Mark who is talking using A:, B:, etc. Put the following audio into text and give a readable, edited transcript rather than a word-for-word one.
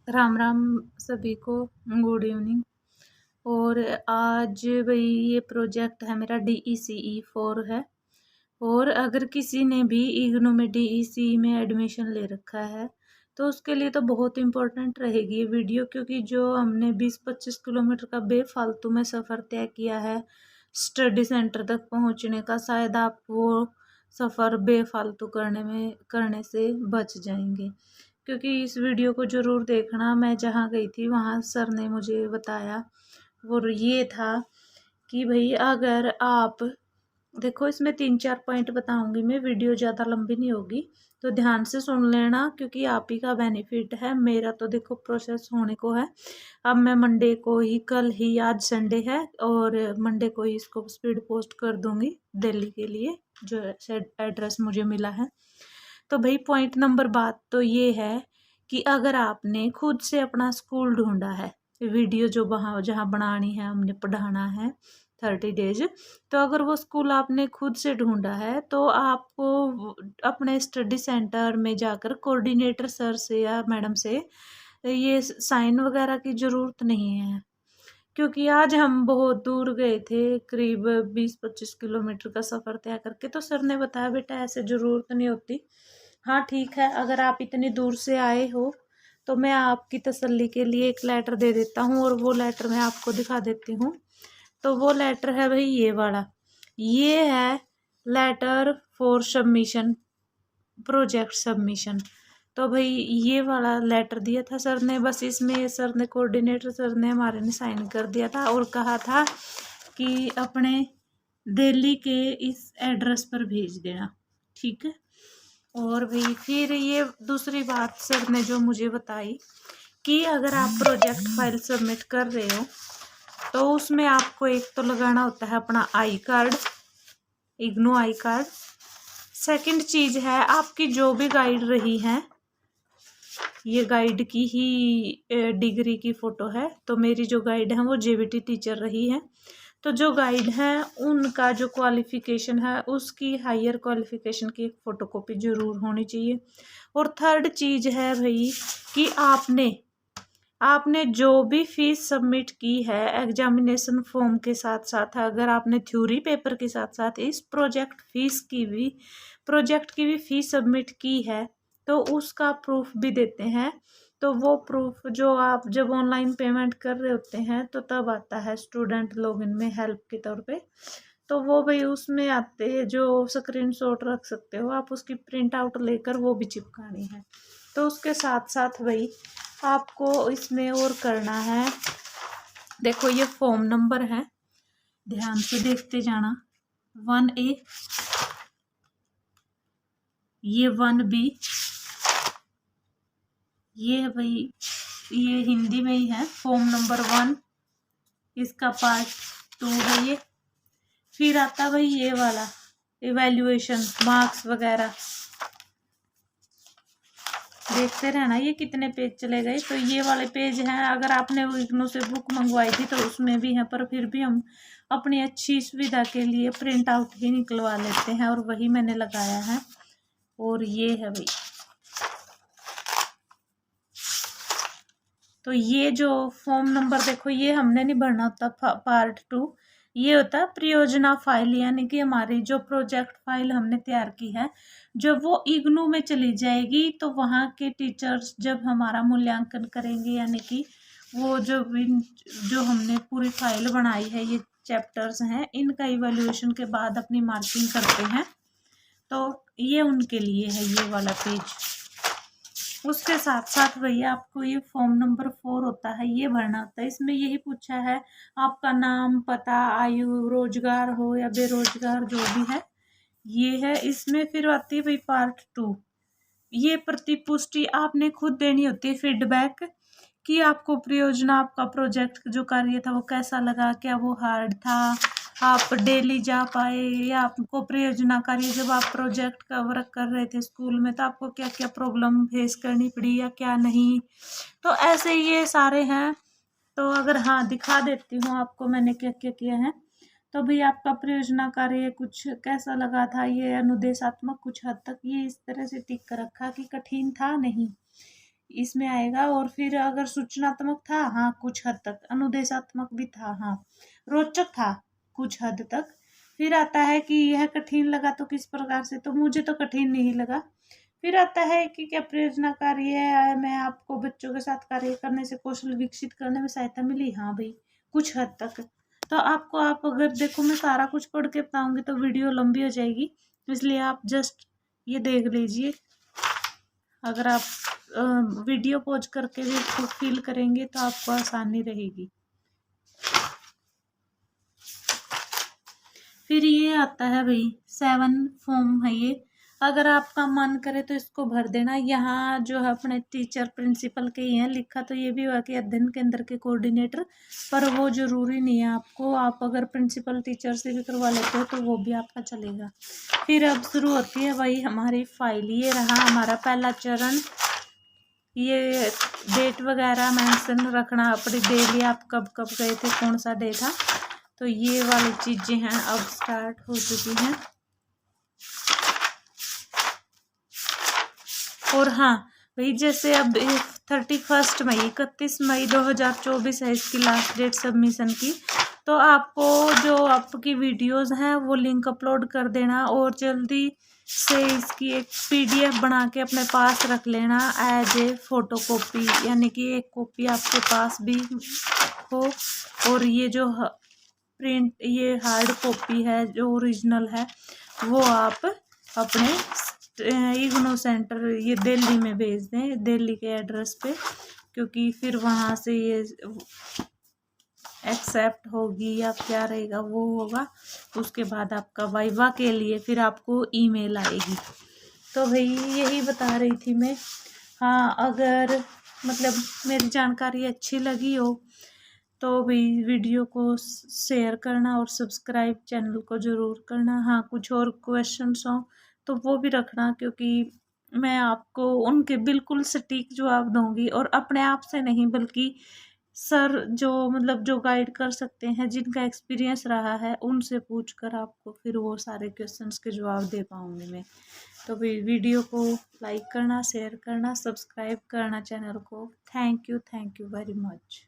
A: राम राम सभी को। Good evening. और आज भाई ये प्रोजेक्ट है मेरा DECE 4 है। और अगर किसी ने भी इग्नू में DECE में एडमिशन ले रखा है तो उसके लिए तो बहुत इम्पोर्टेंट रहेगी ये वीडियो, क्योंकि जो हमने 20-25 किलोमीटर का बेफालतू में सफ़र तय किया है स्टडी सेंटर तक पहुंचने का, शायद आप वो सफ़र बेफालतू करने से बच जाएंगे। क्योंकि इस वीडियो को ज़रूर देखना। मैं जहाँ गई थी वहाँ सर ने मुझे बताया, और ये था कि भाई अगर आप देखो, इसमें 3-4 पॉइंट बताऊंगी मैं, वीडियो ज़्यादा लंबी नहीं होगी तो ध्यान से सुन लेना, क्योंकि आप ही का बेनिफिट है। मेरा तो देखो प्रोसेस होने को है। अब मैं मंडे को ही, कल ही, आज संडे है और मंडे को ही इसको स्पीड पोस्ट कर दूंगी दिल्ली के लिए, जो एड्रेस मुझे मिला है। तो भाई पॉइंट नंबर बात तो ये है कि अगर आपने खुद से अपना स्कूल ढूंढा है, वीडियो जो वहाँ जहाँ बनानी है, हमने पढ़ाना है 30 डेज, तो अगर वो स्कूल आपने खुद से ढूंढा है तो आपको अपने स्टडी सेंटर में जाकर कोऑर्डिनेटर सर से या मैडम से ये साइन वगैरह की ज़रूरत नहीं है। क्योंकि आज हम बहुत दूर गए थे, करीब 20-25 किलोमीटर का सफ़र तय करके, तो सर ने बताया बेटा ऐसे ज़रूरत नहीं होती। हाँ ठीक है, अगर आप इतनी दूर से आए हो तो मैं आपकी तसल्ली के लिए एक लेटर दे देता हूँ, और वो लेटर मैं आपको दिखा देती हूँ। तो वो लेटर है भाई ये वाला, ये है letter for submission, project submission. तो भाई ये वाला लेटर दिया था सर ने, बस इसमें सर ने, कोऑर्डिनेटर सर ने हमारे ने साइन कर दिया था और कहा था कि अपने दिल्ली के इस एड्रेस पर भेज देना, ठीक है। और भाई फिर ये दूसरी बात सर ने जो मुझे बताई कि अगर आप प्रोजेक्ट फाइल सबमिट कर रहे हो तो उसमें आपको एक तो लगाना होता है अपना I card, IGNOU I card. Second चीज़ है आपकी जो भी गाइड रही है, ये गाइड की ही डिग्री की फ़ोटो है। तो मेरी जो गाइड है वो JBT टीचर रही है, तो जो गाइड है उनका जो क्वालिफ़िकेशन है उसकी हायर क्वालिफ़िकेशन की एक फ़ोटोकॉपी ज़रूर होनी चाहिए। और थर्ड चीज़ है भाई कि आपने जो भी फीस सबमिट की है एग्जामिनेशन फॉर्म के साथ साथ, अगर आपने थ्योरी पेपर के साथ साथ इस प्रोजेक्ट की भी फीस सबमिट की है तो उसका प्रूफ भी देते हैं। तो वो प्रूफ जो आप जब ऑनलाइन पेमेंट कर रहे होते हैं तो तब आता है स्टूडेंट लॉगिन में हेल्प के तौर पे, तो वो भाई उसमें आते हैं जो स्क्रीनशॉट रख सकते हो आप, उसकी प्रिंट आउट लेकर वो भी चिपकानी है। तो उसके साथ साथ भाई आपको इसमें और करना है, देखो ये फॉर्म नंबर है, ध्यान से देखते जाना। 1A, ये 1B, ये है भाई, ये हिंदी में ही है, फॉर्म नंबर 1, इसका पार्ट 2 है ये। फिर आता भाई ये वाला इवैल्यूएशन मार्क्स वगैरह, देखते रहना ये कितने पेज चले गए। तो ये वाले पेज हैं, अगर आपने इग्नू से बुक मंगवाई थी तो उसमें भी है, पर फिर भी हम अपनी अच्छी सुविधा के लिए प्रिंट आउट ही निकलवा लेते हैं और वही मैंने लगाया है। और ये है भाई, तो ये जो फॉर्म नंबर देखो, ये हमने नहीं भरना होता, पार्ट 2 ये होता है परियोजना फाइल, यानी कि हमारी जो प्रोजेक्ट फाइल हमने तैयार की है जब वो इग्नू में चली जाएगी तो वहाँ के टीचर्स जब हमारा मूल्यांकन करेंगे, यानी कि वो जो हमने पूरी फाइल बनाई है, ये चैप्टर्स हैं, इनका इवैल्यूएशन के बाद अपनी मार्किंग करते हैं, तो ये उनके लिए है ये वाला पेज। उसके साथ साथ भैया आपको ये फॉर्म नंबर 4 होता है, ये भरना होता है। इसमें यही पूछा है आपका नाम, पता, आयु, रोजगार हो या बेरोजगार जो भी है, ये है। इसमें फिर आती है भाई पार्ट 2, ये प्रतिपुष्टि आपने खुद देनी होती है, फीडबैक कि आपको परियोजना, आपका प्रोजेक्ट जो कार्य था वो कैसा लगा, क्या वो हार्ड था, आप डेली जा पाए, या आपको परियोजना कार्य जब आप प्रोजेक्ट का वर्क कर रहे थे स्कूल में तो आपको क्या क्या प्रॉब्लम फेस करनी पड़ी या क्या नहीं। तो ऐसे ये सारे हैं। तो अगर हाँ दिखा देती हूँ आपको मैंने क्या क्या किया है। तो भी आपका परियोजना कार्य कुछ कैसा लगा था, ये अनुदेशात्मक कुछ हद तक ये इस तरह से टिक कर रखा कि कठिन था नहीं, इसमें आएगा। और फिर अगर सूचनात्मक था, हाँ कुछ हद तक, अनुदेशात्मक भी था, हाँ रोचक था कुछ हद तक। फिर आता है कि यह कठिन लगा तो किस प्रकार से, तो मुझे तो कठिन नहीं लगा। फिर आता है कि क्या प्रेरणा कार्य है, मैं आपको बच्चों के साथ कार्य करने से कौशल विकसित करने में सहायता मिली, हाँ भाई कुछ हद तक। तो आपको, आप अगर देखो मैं सारा कुछ पढ़ के बताऊंगी तो वीडियो लंबी हो जाएगी, इसलिए आप जस्ट ये देख लीजिए। अगर आप वीडियो पॉज करके भी फील करेंगे तो आपको आसानी रहेगी। फिर ये आता है भाई 7 फॉर्म है ये, अगर आपका मन करे तो इसको भर देना। यहाँ जो है अपने टीचर प्रिंसिपल के ही हैं, लिखा तो ये भी हुआ कि अध्ययन केंद्र के कोऑर्डिनेटर, पर वो जरूरी नहीं है आपको, आप अगर प्रिंसिपल टीचर से भी करवा लेते हो तो वो भी आपका चलेगा। फिर अब शुरू होती है भाई हमारी फाइल, ये रहा हमारा पहला चरण। ये डेट वगैरह मेंशन रखना अपनी डेली, आप कब कब गए थे, कौन सा डे था, तो ये वाली चीजें हैं अब स्टार्ट हो चुकी हैं। और हाँ भाई जैसे अब 31 मई 2024 है इसकी लास्ट डेट सबमिशन की, तो आपको जो आपकी वीडियोस हैं वो लिंक अपलोड कर देना, और जल्दी से इसकी एक PDF बना के अपने पास रख लेना एज ए फोटो कॉपी, यानी कि एक कॉपी आपके पास भी हो। और ये जो प्रिंट, ये हार्ड कॉपी है जो ओरिजिनल है, वो आप अपने इग्नू सेंटर ये दिल्ली में भेज दें, दिल्ली के एड्रेस पे, क्योंकि फिर वहाँ से ये एक्सेप्ट होगी या क्या रहेगा वो होगा, उसके बाद आपका वाइवा के लिए फिर आपको ईमेल आएगी। तो भाई यही बता रही थी मैं। हाँ अगर मतलब मेरी जानकारी अच्छी लगी हो तो भाई वीडियो को शेयर करना और सब्सक्राइब चैनल को ज़रूर करना। हाँ कुछ और क्वेश्चंस हो तो वो भी रखना, क्योंकि मैं आपको उनके बिल्कुल सटीक जवाब दूंगी, और अपने आप से नहीं बल्कि सर जो मतलब जो गाइड कर सकते हैं, जिनका एक्सपीरियंस रहा है, उनसे पूछ कर आपको फिर वो सारे क्वेश्चंस के जवाब दे पाऊंगी मैं। तो भाई वीडियो को लाइक करना, शेयर करना, सब्सक्राइब करना चैनल को। Thank you very much.